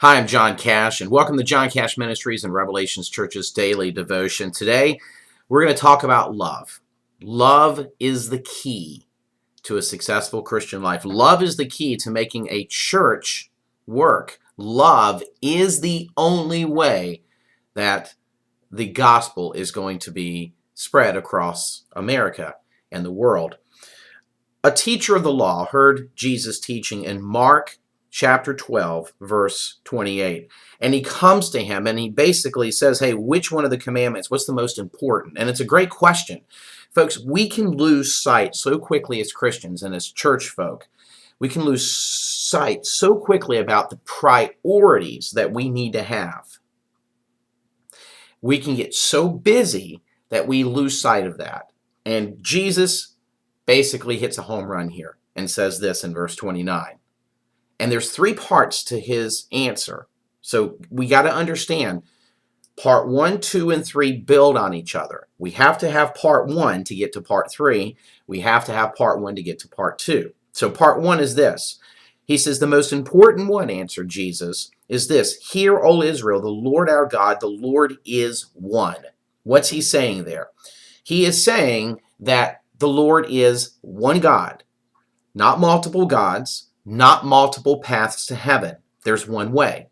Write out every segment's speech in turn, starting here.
Hi, I'm John Cash, and welcome to John Cash Ministries and Revelations Church's daily devotion. Today, we're going to talk about love. Love is the key to a successful Christian life. Love is the key to making a church work. Love is the only way that the gospel is going to be spread across America and the world. A teacher of the law heard Jesus teaching in Mark chapter 12, verse 28. And he comes to him and he basically says, hey, which one of the commandments, what's the most important? And it's a great question. Folks, we can lose sight so quickly as Christians and as church folk. We can lose sight so quickly about the priorities that we need to have. We can get so busy that we lose sight of that. And Jesus basically hits a home run here and says this in verse 29. And there's three parts to his answer. So we got to understand part 1, 2, and 3 build on each other. We have to have part 1 to get to part 3. We have to have part 1 to get to part 2. So part 1 is this. He says, the most important one, answered Jesus, is this. Hear, O Israel, the Lord our God, the Lord is one. What's he saying there? He is saying that the Lord is one God, not multiple gods, not multiple paths to heaven. There's one way.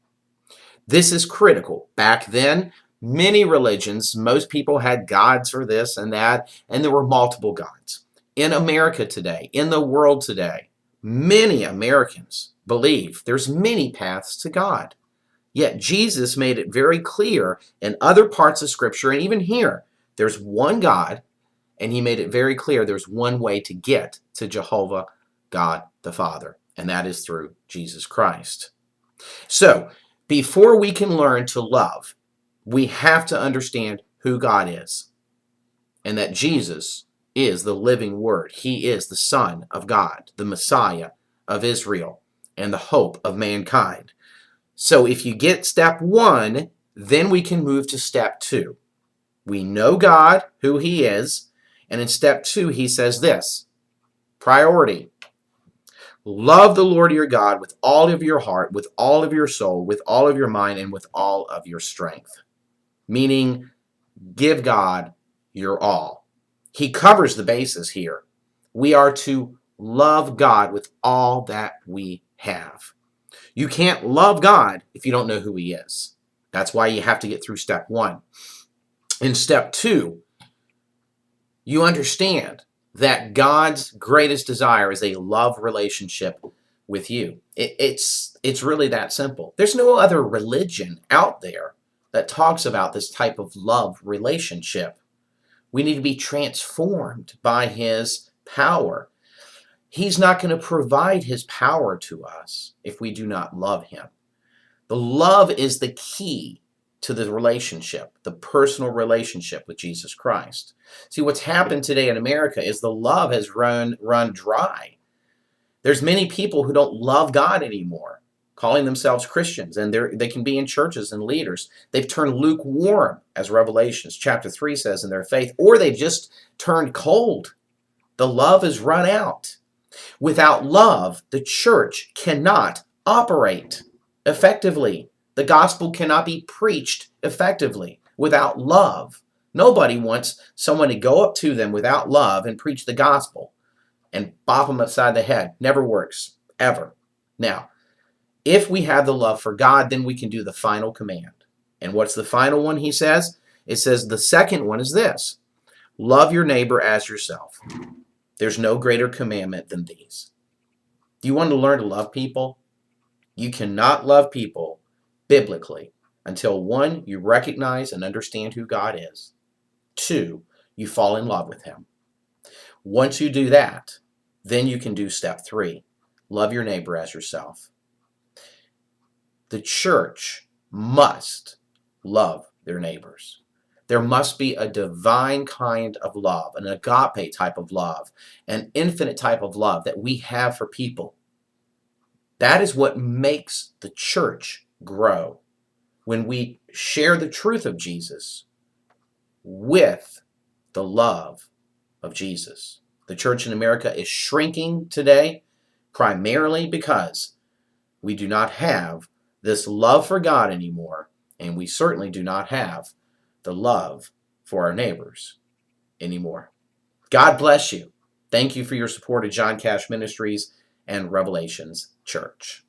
This is critical. Back then, many religions, most people had gods for this and that, and there were multiple gods. In America today, in the world today, many Americans believe there's many paths to God. Yet Jesus made it very clear in other parts of Scripture, and even here, there's one God, and he made it very clear there's one way to get to Jehovah God the Father, and that is through Jesus Christ. So, before we can learn to love, we have to understand who God is, and that Jesus is the living Word. He is the Son of God, the Messiah of Israel, and the hope of mankind. So if you get step 1, then we can move to step 2. We know God, who he is, and in step 2 he says this, priority. Love the Lord your God with all of your heart, with all of your soul, with all of your mind, and with all of your strength. Meaning, give God your all. He covers the bases here. We are to love God with all that we have. You can't love God if you don't know who he is. That's why you have to get through step 1. In step 2, you understand that God's greatest desire is a love relationship with you. It's really that simple. There's no other religion out there that talks about this type of love relationship. We need to be transformed by his power. He's not going to provide his power to us if we do not love him. The love is the key to the relationship, the personal relationship with Jesus Christ. See, what's happened today in America is the love has run dry. There's many people who don't love God anymore, calling themselves Christians, and they can be in churches and leaders. They've turned lukewarm, as Revelations chapter 3 says, in their faith, or they've just turned cold. The love has run out. Without love, the church cannot operate effectively. The gospel cannot be preached effectively without love. Nobody wants someone to go up to them without love and preach the gospel and bop them upside the head. Never works, ever. Now, if we have the love for God, then we can do the final command. And what's the final one, he says? It says the second one is this. Love your neighbor as yourself. There's no greater commandment than these. Do you want to learn to love people? You cannot love people biblically until 1, you recognize and understand who God is. 2, you fall in love with him. Once you do that, then you can do step 3. Love your neighbor as yourself. The church must love their neighbors. There must be a divine kind of love, an agape type of love, an infinite type of love that we have for people. That is what makes the church grow. When we share the truth of Jesus with the love of Jesus. The church in America is shrinking today primarily because we do not have this love for God anymore, and we certainly do not have the love for our neighbors anymore. God bless you. Thank you for your support of John Cash Ministries and Revelations Church.